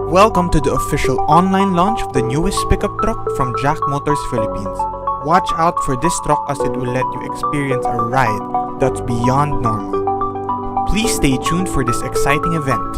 Welcome to the official online launch of the newest pickup truck from JAC Motors Philippines. Watch out for this truck as it will let you experience a ride that's beyond normal. Please stay tuned for this exciting event.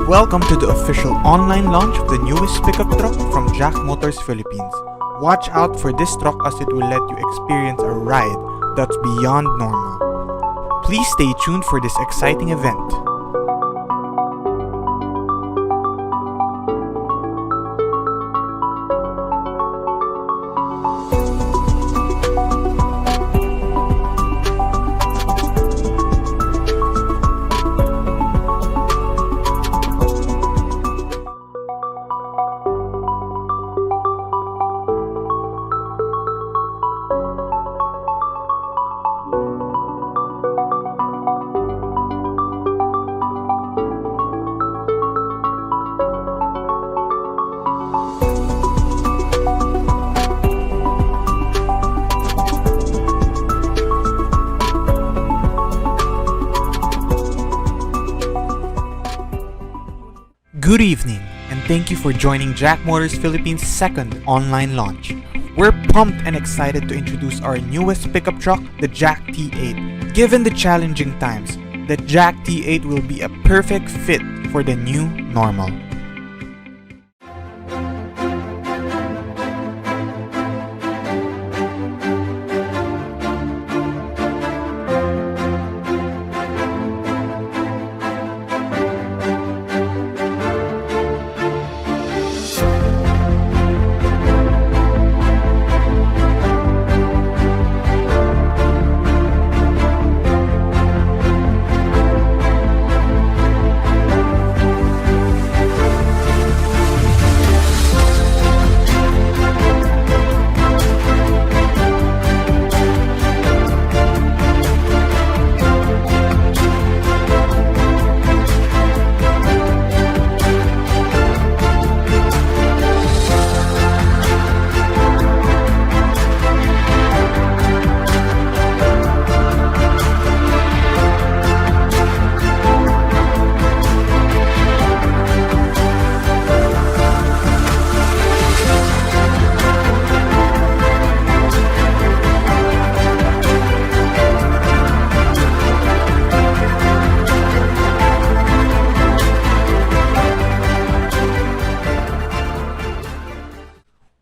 Welcome to the official online launch of the newest pickup truck from JAC Motors Philippines. Watch out for this truck as it will let you experience a ride that's beyond normal. Please stay tuned for this exciting event. Good evening, and thank you for joining JAC Motors Philippines' second online launch. We're pumped and excited to introduce our newest pickup truck, the JAC T8. Given the challenging times, the JAC T8 will be a perfect fit for the new normal.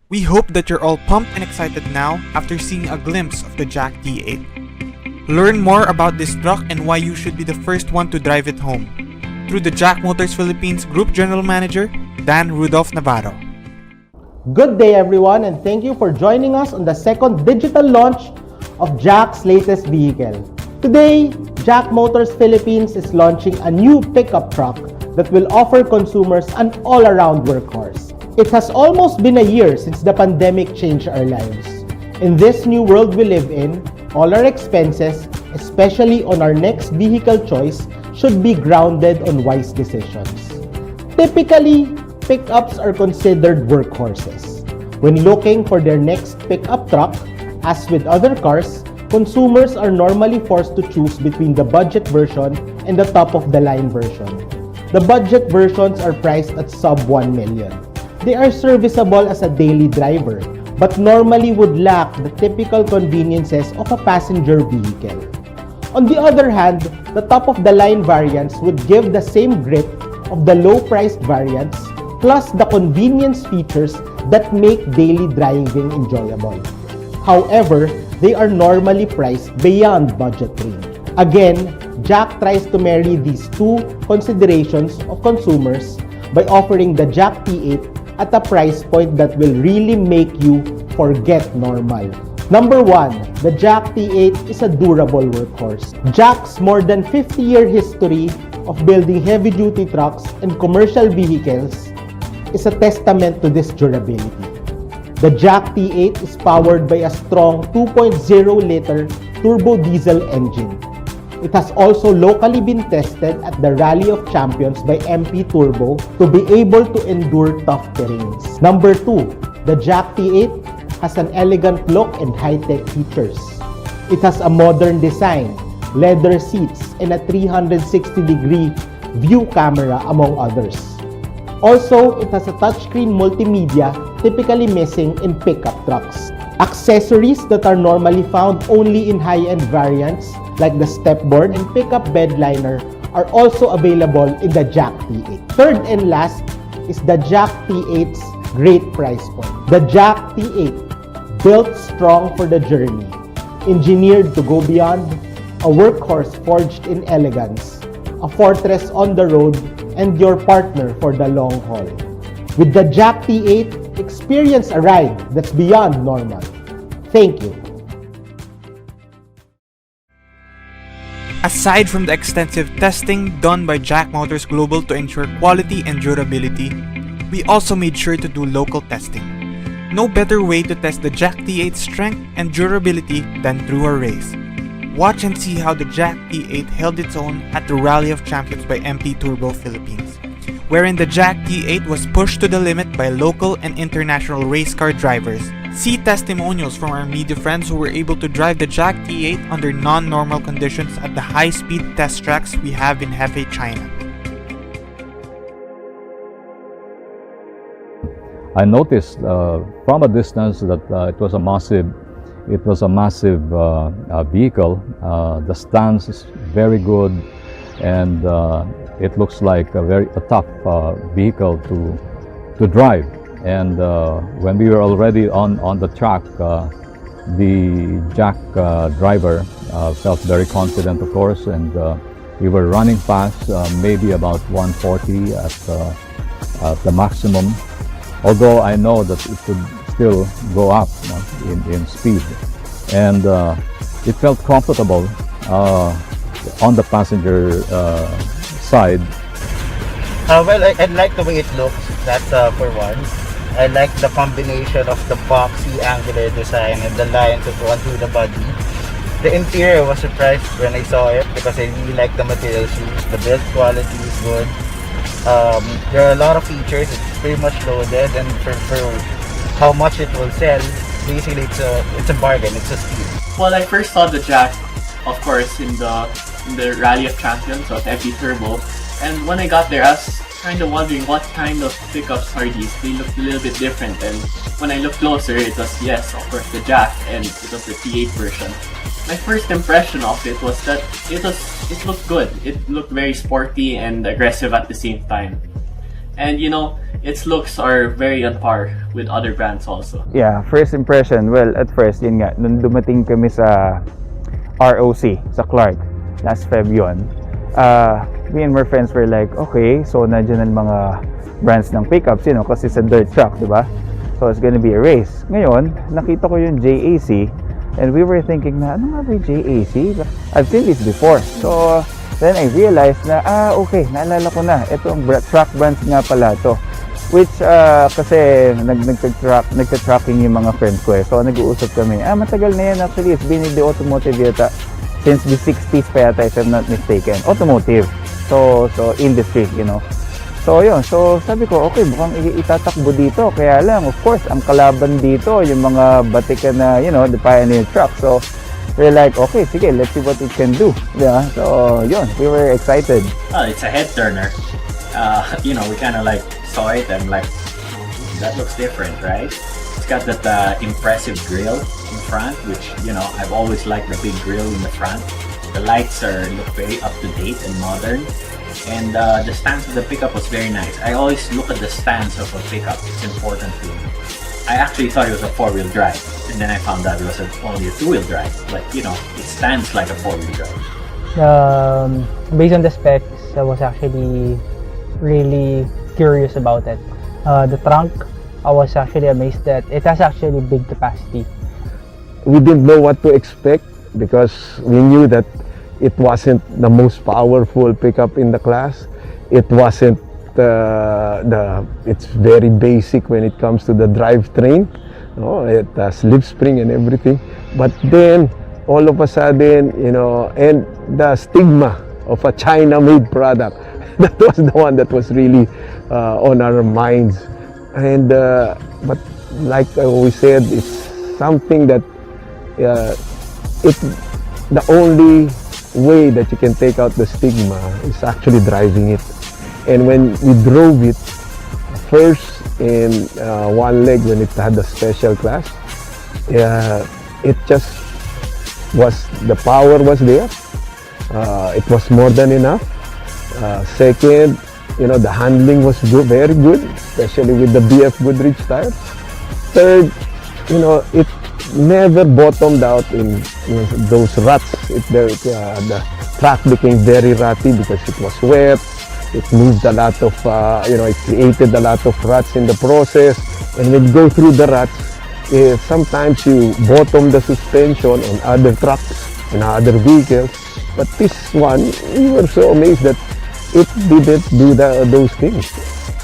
We hope that you're all pumped and excited now after seeing a glimpse of the JAC T8. Learn more about this truck and why you should be the first one to drive it home through the JAC Motors Philippines Group General Manager, Dan Rudolph Navarro. Good day everyone, and thank you for joining us on the second digital launch of JAC's latest vehicle. Today, JAC Motors Philippines is launching a new pickup truck that will offer consumers an all-around workhorse. It has almost been a year since the pandemic changed our lives. In this new world we live in, all our expenses, especially on our next vehicle choice, should be grounded on wise decisions. Typically, pickups are considered workhorses. When looking for their next pickup truck, as with other cars, consumers are normally forced to choose between the budget version and the top-of-the-line version. The budget versions are priced at sub 1 million. They are serviceable as a daily driver, but normally would lack the typical conveniences of a passenger vehicle. On the other hand, the top-of-the-line variants would give the same grip of the low-priced variants, plus the convenience features that make daily driving enjoyable. However, they are normally priced beyond budget range. Again, JAC tries to marry these two considerations of consumers by offering the JAC T8 at a price point that will really make you forget normal. Number 1, the JAC T8 is a durable workhorse. JAC's more than 50-year history of building heavy-duty trucks and commercial vehicles is a testament to this durability. The JAC T8 is powered by a strong 2.0-liter turbo diesel engine. It has also locally been tested at the Rally of Champions by MP Turbo to be able to endure tough terrains. Number 2, the JAC T8 has an elegant look and high-tech features. It has a modern design, leather seats, and a 360-degree view camera, among others. Also, it has a touchscreen multimedia typically missing in pickup trucks. Accessories that are normally found only in high-end variants like the stepboard and pickup bed liner are also available in the JAC T8. Third and last is the JAC T8's great price point. The JAC T8, built strong for the journey, engineered to go beyond, a workhorse forged in elegance, a fortress on the road, and your partner for the long haul. With the JAC T8, experience a ride that's beyond normal. Thank you. Aside from the extensive testing done by JAC Motors Global to ensure quality and durability, we also made sure to do local testing. No better way to test the JAC T8's strength and durability than through a race. Watch and see how the JAC T8 held its own at the Rally of Champions by MP Turbo Philippines, wherein the JAC T8 was pushed to the limit by local and international race car drivers. See testimonials from our media friends who were able to drive the JAC T8 under non-normal conditions at the high-speed test tracks we have in Hefei, China. I noticed from a distance that it was a massive vehicle. The stance is very good, and it looks like a tough vehicle to drive. And when we were already on the track, the JAC driver felt very confident, of course, and we were running fast, maybe about 140 at the maximum. Although I know that it could still go up, you know, in speed, and it felt comfortable on the passenger side. Well, I like the way it looks. That's for one. I like the combination of the boxy angular design and the lines that run through the body. The interior, I was surprised when I saw it because I really like the materials used. The build quality is good. There are a lot of features. It's pretty much loaded, and for how much it will sell, basically it's a bargain. It's a steal. Well, I first saw the JAC, of course, in the Rally of Champions of FD Turbo, and when I got there, I was kind of wondering what kind of pickups are these. They looked a little bit different, and when I looked closer, it was, yes, of course, the JAC, and it was the T8 version. My first impression of it was that it looked good. It looked very sporty and aggressive at the same time. And you know, its looks are very on par with other brands also. Yeah, first impression, well, at first, yun nga, nung dumating kami sa ROC, sa Clark, last Feb yun, me and my friends were like, okay, so nandiyan ang mga brands ng pickups, you know, kasi sa dirt track, di ba? So it's gonna be a race. Ngayon, nakita ko yung JAC, and we were thinking na, ano nga ba yung JAC? I've seen this before. So then I realized na, okay, naalala ko na, itong track brands nga pala to. Which, kasi nagka-tracking yung mga friends ko eh. So nag-uusap kami, matagal na yan actually, it's been in the automotive yata since the 60s pa yata, if I'm not mistaken. Automotive. So industry, you know. So yun, so sabi ko, okay, mukhang itatakbo dito. Kaya lang, of course, ang kalaban dito, yung mga batikan na, you know, the pioneer truck. So we're like, okay, sige, let's see what it can do. Yeah, so yun, we were excited. Oh, it's a head turner. You know, we kind of like saw it and like, that looks different, right? It's got that impressive grille in front, which, you know, I've always liked the big grille in the front. The lights look very up to date and modern. And the stance of the pickup was very nice. I always look at the stance of a pickup. It's important to me. I actually thought it was a four-wheel drive, and then I found out it was only a two-wheel drive. But you know, it stands like a four-wheel drive. Based on the specs, I was actually really curious about it. The trunk, I was actually amazed that it has actually big capacity. We didn't know what to expect because we knew that it wasn't the most powerful pickup in the class. It wasn't it's very basic when it comes to the drivetrain. No, it has lip spring and everything. But then all of a sudden, you know, and the stigma of a China-made product, that was the one that was really on our minds. And but like I always said, it's something that the only way that you can take out the stigma is actually driving it. And when we drove it first in one leg when it had a special class, it just was, the power was there. It was more than enough. Second, you know, the handling was good, very good, especially with the BF Goodrich tires. Third, you know, it never bottomed out in those ruts. The track became very rutty because it was wet. It moved a lot of, you know, it created a lot of ruts in the process. And when you go through the ruts, sometimes you bottom the suspension on other trucks and other vehicles. But this one, we were so amazed that it didn't do those things.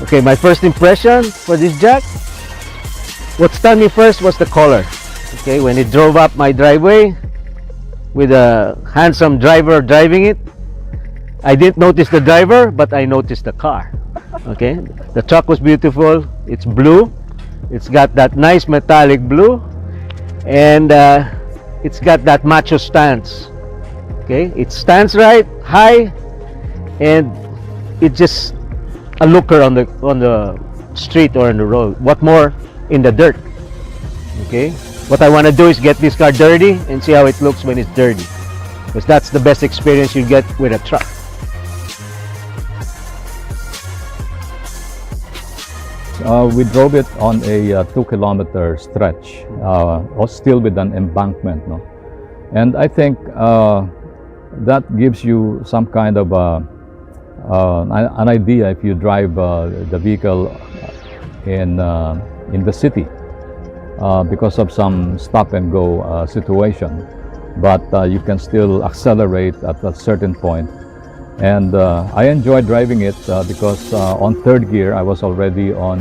Okay, my first impression for this JAC, what stunned me first was the color. Okay, when it drove up my driveway with a handsome driver driving it, I didn't notice the driver, but I noticed the car. Okay, the truck was beautiful. It's blue. It's got that nice metallic blue, and it's got that macho stance. Okay, it stands right, high, and it's just a looker on the street or on the road. What more in the dirt? Okay. What I want to do is get this car dirty and see how it looks when it's dirty, because that's the best experience you get with a truck. We drove it on a 2-kilometer stretch, still with an embankment, no? And I think that gives you some kind of an idea if you drive the vehicle in the city, because of some stop and go situation, but you can still accelerate at a certain point. And I enjoyed driving it because on third gear I was already on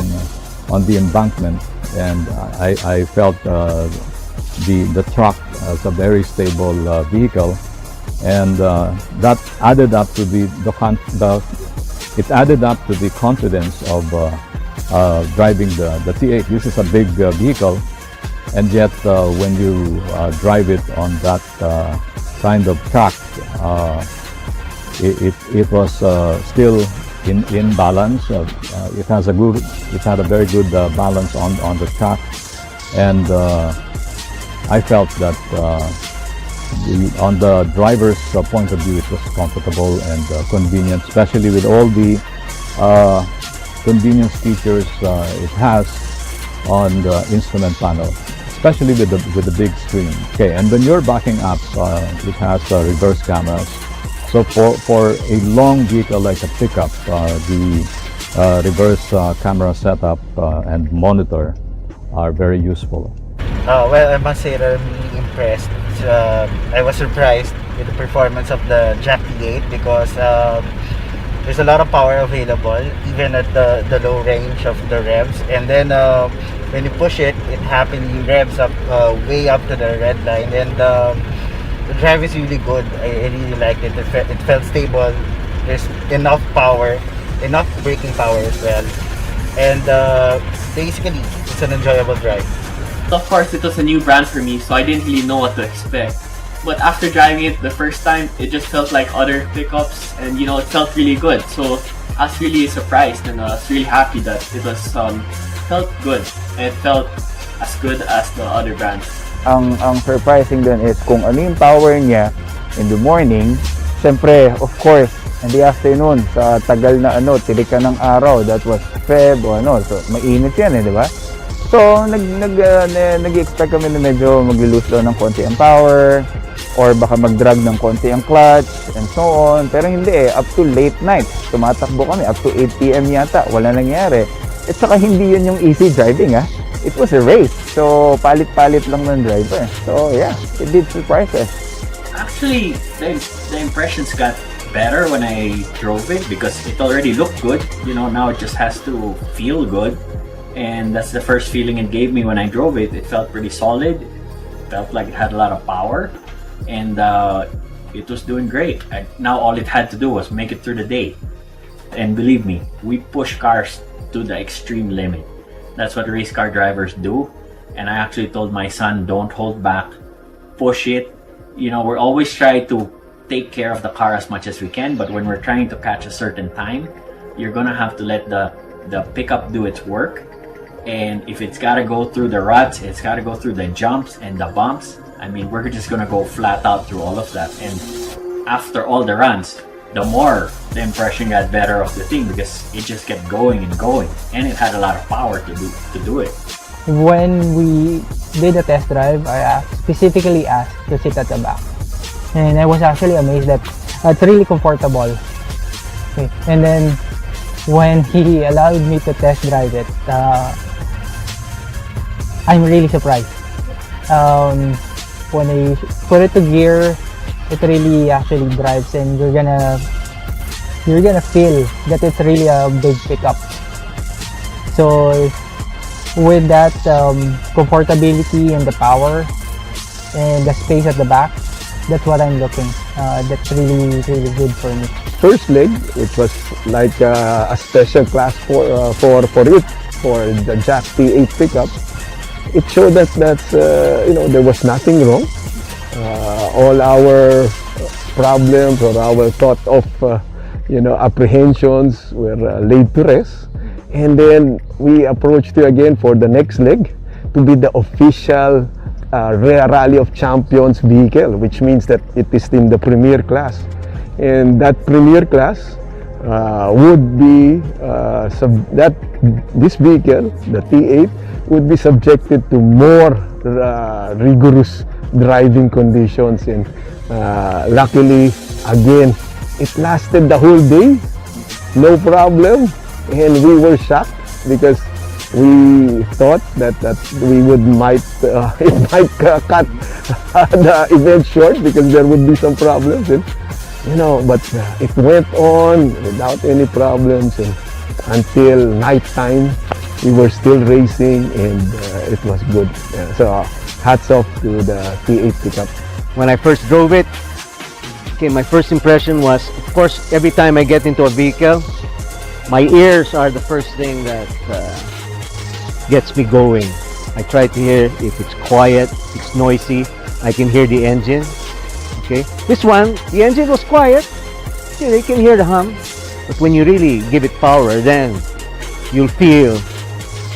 the embankment, and I felt the truck as a very stable vehicle, and that added up to the confidence of driving the T8. This is a big vehicle, and yet when you drive it on that kind of track, it was still in balance. It had a very good balance on the track, and I felt that on the driver's point of view, it was comfortable and convenient, especially with all the convenience features it has on the instrument panel, especially with the big screen. Okay, and when you're backing up, it has reverse cameras. So for a long vehicle like a pickup, the reverse camera setup and monitor are very useful. Well, I must say that I'm really impressed. I was surprised with the performance of the JAC T8 because there's a lot of power available even at the low range of the revs, and then when you push it, it happily revs up way up to the red line, and the drive is really good. I really liked it. It felt stable. There's enough power, enough braking power as well, and basically it's an enjoyable drive. Of course, it was a new brand for me, so I didn't really know what to expect. But after driving it the first time, it just felt like other pickups, and it felt really good. So I was really surprised, and I was really happy that it was felt good, and it felt as good as the other brands. Ang surprising dun is kung ano yung power niya in the morning. Siyempre, of course, in the afternoon, sa tagal na tirik ka ng araw, that was Feb o so mainit yan di ba? So, nag-expect kami na medyo mag-lose daw ng konti ang power, or baka mag-drag ng konti ang clutch, and so on. Pero hindi up to late night. Tumatakbo kami, up to 8 PM yata, wala nangyari. At saka hindi yun yung easy driving It was a race. So, palit-palit lang ng driver. So, yeah, it did surprise us. Actually, the impressions got better when I drove it because it already looked good. Now it just has to feel good. And that's the first feeling it gave me when I drove it. It felt pretty solid. It felt like it had a lot of power. And it was doing great. Now all it had to do was make it through the day. And believe me, we push cars to the extreme limit. That's what race car drivers do. And I actually told my son, don't hold back, push it. We're always trying to take care of the car as much as we can, but when we're trying to catch a certain time, you're gonna have to let the pickup do its work. And if it's gotta go through the ruts, it's gotta go through the jumps and the bumps. I mean, we're just gonna go flat out through all of that. And after all the runs, the more the impression got better of the thing because it just kept going and going, and it had a lot of power to do it. When we did a test drive, I specifically asked to sit at the back, and I was actually amazed that it's really comfortable. Okay. And then when he allowed me to test drive it, I'm really surprised. When I put it to gear, it really actually drives, and you're gonna feel that it's really a big pickup. So with that comfortability and the power and the space at the back, that's what I'm looking. That's really good for me. First leg, which was like a special class for the JAC T8 Pick-Up, it showed that there was nothing wrong. All our problems or our thought of apprehensions were laid to rest, And then we approached you again for the next leg to be the official Rally of Champions vehicle, which means that it is in the premier class. And that premier class would be this vehicle, the T8, would be subjected to more rigorous driving conditions. And luckily, again, it lasted the whole day, no problem. And we were shocked because we thought that it might cut the event short because there would be some problems, and but it went on without any problems, and until night time we were still racing, and it was good. So hats off to the T8 Pick-Up. When I first drove it, okay, my first impression was, of course, every time I get into a vehicle, my ears are the first thing that gets me going. I try to hear if it's quiet, if it's noisy. I can hear the engine. Okay, this one, the engine was quiet. You can hear the hum. But when you really give it power, then you'll feel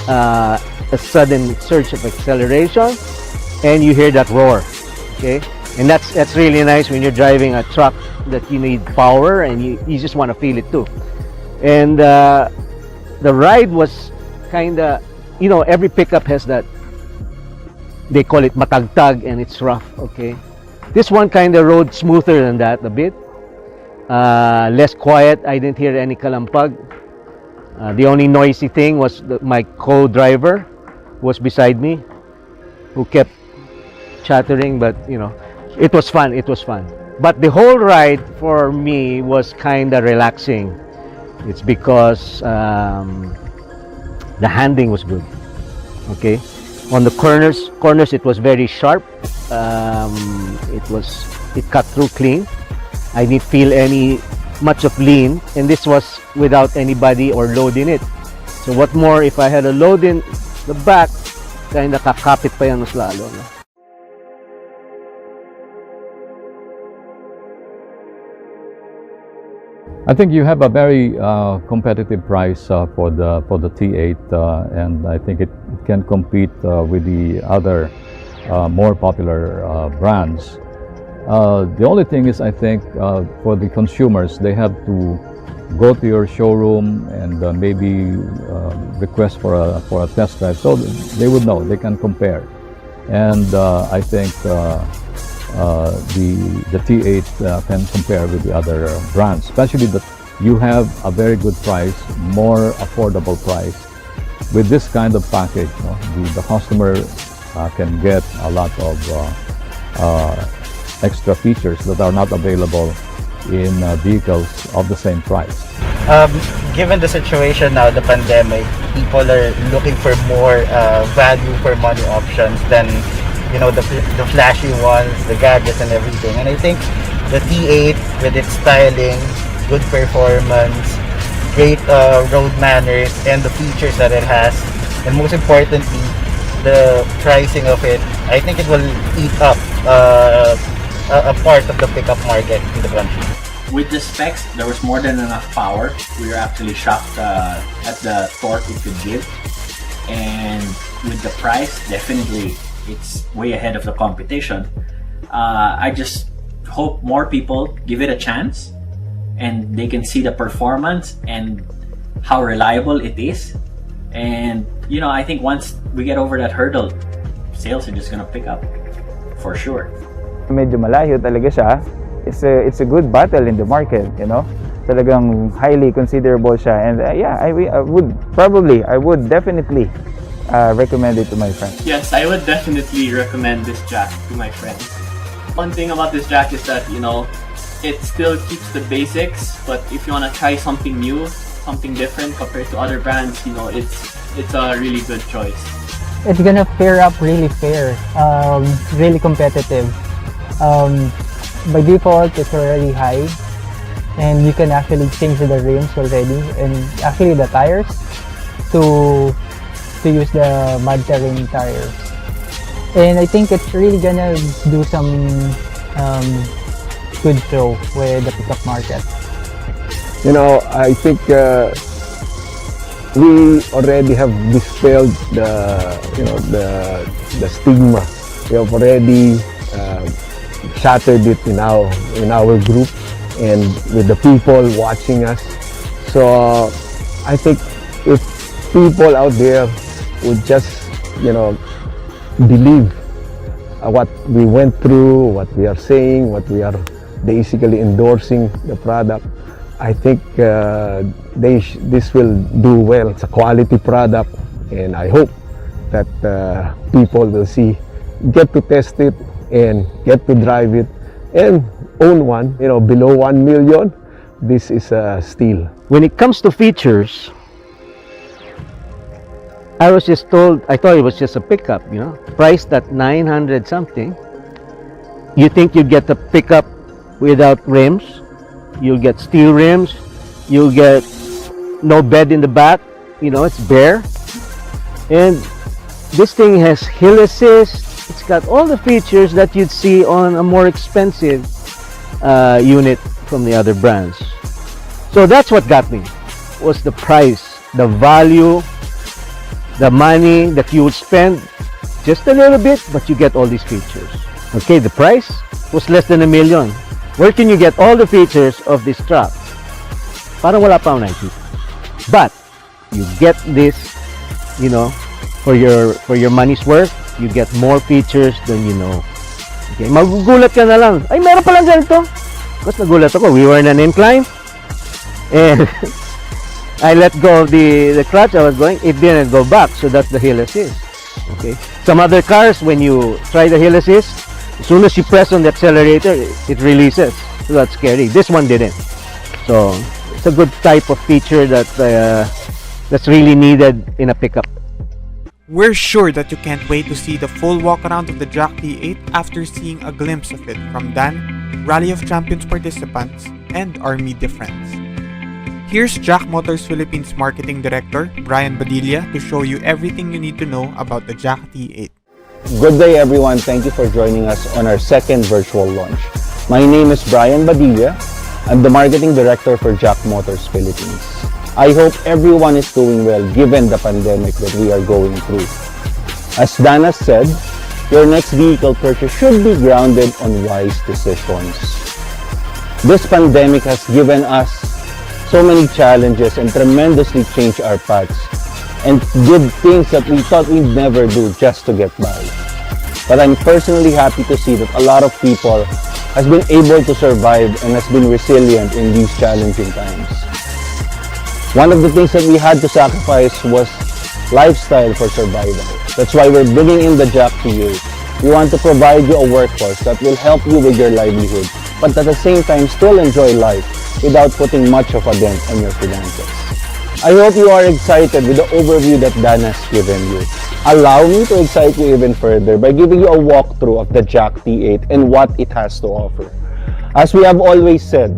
a sudden surge of acceleration, and you hear that roar. Okay, and that's really nice when you're driving a truck that you need power, and you just want to feel it too. And the ride was kind of, every pickup has that, they call it matagtag, and it's rough. Okay, this one kind of rode smoother than that a bit, less quiet. I didn't hear any kalampag. The only noisy thing was my co-driver was beside me, who kept chattering, but it was fun. But the whole ride for me was kind of relaxing. It's because the handling was good. Okay, on the corners it was very sharp. It cut through clean. I didn't feel much of lean, and this was without anybody or load in it. So what more if I had a load in the back, kinda kakapit pa yan mas lalo. No? I think you have a very competitive price for the T8, and I think it can compete with the other more popular brands. The only thing is, I think, for the consumers, they have to go to your showroom and maybe request for a test drive, so they would know, they can compare. And I think the T8 can compare with the other brands, especially that you have a very good price, more affordable price. With this kind of package, the customer can get a lot of extra features that are not available in vehicles of the same price. Given the situation now, the pandemic, people are looking for more value for money options than the flashy ones, the gadgets and everything. And I think the T8, with its styling, good performance, great road manners, and the features that it has, and most importantly, the pricing of it, I think it will eat up a part of the pickup market in the country. With the specs, there was more than enough power. We were actually shocked at the torque it could give. And with the price, definitely it's way ahead of the competition. I just hope more people give it a chance and they can see the performance and how reliable it is. And I think once we get over that hurdle, sales are just gonna pick up for sure. Medyo malayo talaga siya. It's a good battle in the market, Talagang highly considerable siya, and I would definitely recommend it to my friends. Yes, I would definitely recommend this JAC to my friends. One thing about this JAC is that, it still keeps the basics, but if you want to try something new, something different compared to other brands, it's a really good choice. It's gonna pair up really fair, really competitive. By default, it's already high, and you can actually change the rims already, and actually the tires to use the mud terrain tires. And I think it's really gonna do some good show with the pickup market. I think we already have dispelled the stigma. We have already shattered it in our group and with the people watching us. So I think if people out there would just believe what we went through, what we are saying, what we are basically endorsing the product, I think this will do well. It's a quality product, and I hope that people will get to test it and get to drive it and own one. Below 1 million, this is a steal. When it comes to features, I was just told, I thought it was just a pickup, priced at 900 something. You think you get the pickup without rims, you'll get steel rims, you'll get no bed in the back, it's bare. And this thing has hill assist, it's got all the features that you'd see on a more expensive unit from the other brands. So that's what got me, was the price, the value, the money that you would spend just a little bit, but you get all these features. Okay, the price was less than $1 million. Where can you get all the features of this truck? Parang wala pa akong nakikita. But you get this, for your money's worth, you get more features than you know. Okay, magugulat ka na lang. Ay, meron palang ganito. Because nagulat ako. We were in an incline. And I let go of the clutch I was going, it didn't go back, so that's the hill assist. Okay. Some other cars, when you try the hill assist, as soon as you press on the accelerator, it releases. So that's scary. This one didn't. So it's a good type of feature that's really needed in a pickup. We're sure that you can't wait to see the full walk-around of the JAC T8 after seeing a glimpse of it from Dan, Rally of Champions participants, and our media friends. Here's JAC Motors Philippines Marketing Director, Brian Badilla, to show you everything you need to know about the JAC T8. Good day everyone, thank you for joining us on our second virtual launch. My name is Brian Badilla. I'm the Marketing Director for JAC Motors Philippines. I hope everyone is doing well given the pandemic that we are going through. As Dana said, your next vehicle purchase should be grounded on wise decisions. This pandemic has given us so many challenges and tremendously changed our paths and did things that we thought we'd never do just to get by. But I'm personally happy to see that a lot of people has been able to survive and has been resilient in these challenging times. One of the things that we had to sacrifice was lifestyle for survival. That's why we're bringing in the JAC T8. We want to provide you a workforce that will help you with your livelihood, but at the same time still enjoy life without putting much of a dent on your finances. I hope you are excited with the overview that Dan has given you. Allow me to excite you even further by giving you a walkthrough of the JAC T8 and what it has to offer. As we have always said,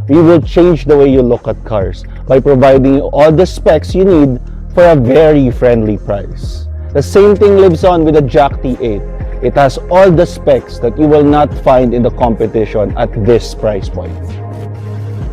we will change the way you look at cars by providing you all the specs you need for a very friendly price. The same thing lives on with the JAC T8. It has all the specs that you will not find in the competition at this price point.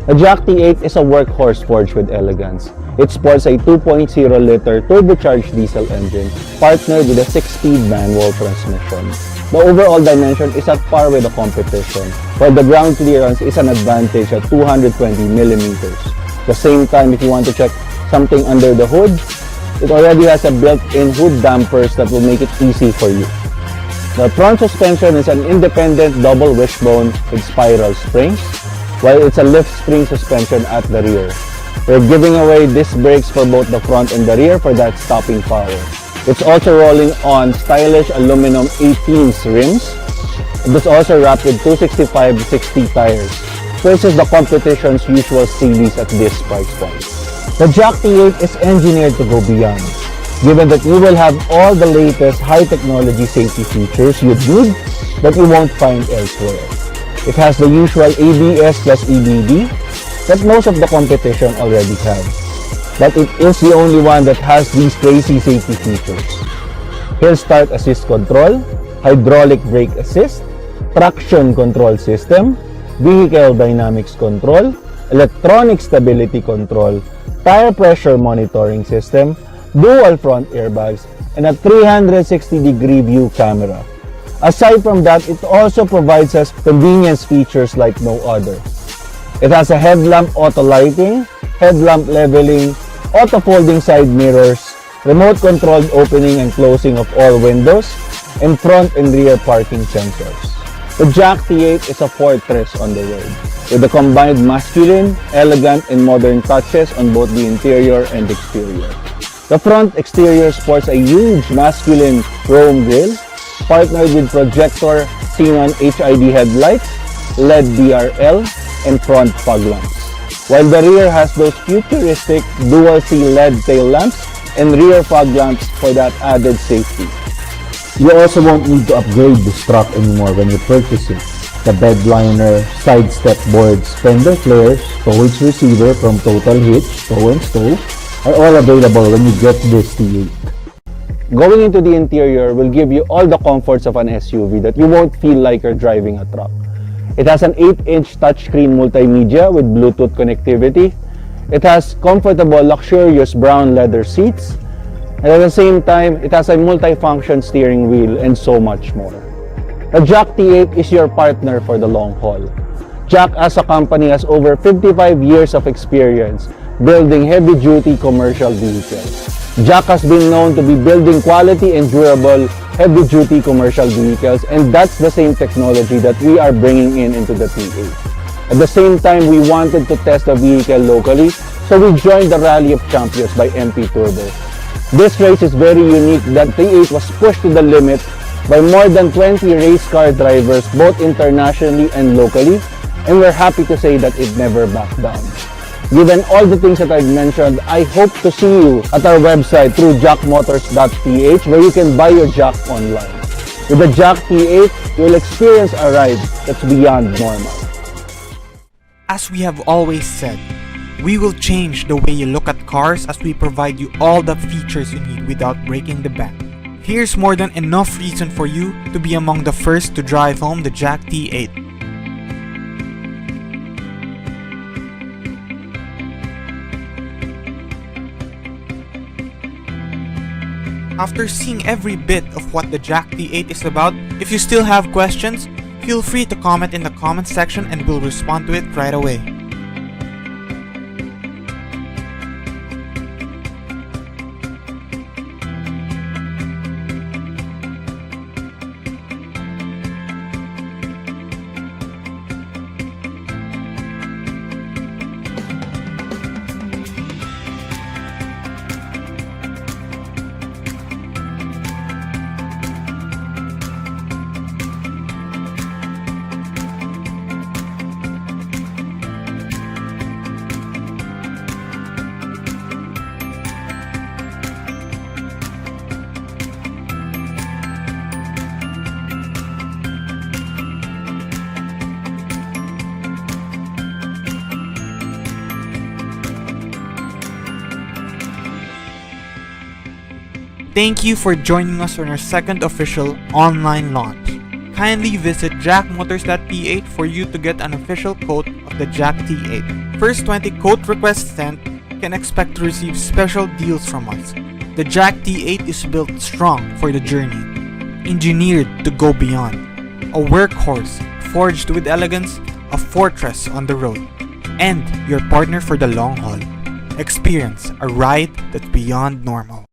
The JAC T8 is a workhorse forged with elegance. It sports a 2.0-liter turbocharged diesel engine partnered with a 6-speed manual transmission. The overall dimension is at par with the competition, while the ground clearance is an advantage at 220 millimeters. At the same time, if you want to check something under the hood, it already has a built-in hood dampers that will make it easy for you. The front suspension is an independent double wishbone with spiral springs, while it's a lift spring suspension at the rear. We're giving away disc brakes for both the front and the rear for that stopping power. It's also rolling on stylish aluminum 18s rims. It is also wrapped with 265/60 tires versus the competition's usual series at this price point. The JAC T8 is engineered to go beyond, given that you will have all the latest high-technology safety features you'd need that you won't find elsewhere. It has the usual ABS plus EBD that most of the competition already have. But it is the only one that has these crazy safety features. Hill start assist control, hydraulic brake assist, traction control system, vehicle dynamics control, electronic stability control, tire pressure monitoring system, dual front airbags, and a 360-degree view camera. Aside from that, it also provides us convenience features like no other. It has a headlamp auto lighting, headlamp leveling, auto folding side mirrors, remote controlled opening and closing of all windows, and front and rear parking sensors. The JAC T8 is a fortress on the road, with a combined masculine, elegant, and modern touches on both the interior and exterior. The front exterior sports a huge masculine chrome grille, partnered with projector xenon HID headlights, LED DRL, and front fog lamps. While the rear has those futuristic dual-C LED tail lamps and rear fog lamps for that added safety. You also won't need to upgrade this truck anymore when you purchase it. The bed liner, side step boards, fender flares, tow hitch receiver from Total Hitch, Tow and Stow are all available when you get this T8. Going into the interior will give you all the comforts of an SUV that you won't feel like you're driving a truck. It has an 8-inch touchscreen multimedia with Bluetooth connectivity. It has comfortable, luxurious brown leather seats. And at the same time, it has a multi-function steering wheel and so much more. The JAC T8 is your partner for the long haul. JAC as a company has over 55 years of experience building heavy-duty commercial vehicles. JAC has been known to be building quality and durable heavy-duty commercial vehicles, and that's the same technology that we are bringing into the T8. At the same time, we wanted to test the vehicle locally, so we joined the Rally of Champions by MP Turbo. This race is very unique that T8 was pushed to the limit by more than 20 race car drivers both internationally and locally, and we're happy to say that it never backed down. Given all the things that I've mentioned, I hope to see you at our website through jacmotors.ph where you can buy your JAC online. With the JAC T8, you'll experience a ride that's beyond normal. As we have always said, we will change the way you look at cars as we provide you all the features you need without breaking the bank. Here's more than enough reason for you to be among the first to drive home the JAC T8. After seeing every bit of what the JAC T8 is about, if you still have questions, feel free to comment in the comment section and we'll respond to it right away. Thank you for joining us on our second official online launch. Kindly visit jacmotors.ph for you to get an official quote of the JAC T8. First 20 quote requests sent can expect to receive special deals from us. The JAC T8 is built strong for the journey, engineered to go beyond. A workhorse forged with elegance, a fortress on the road, and your partner for the long haul. Experience a ride that's beyond normal.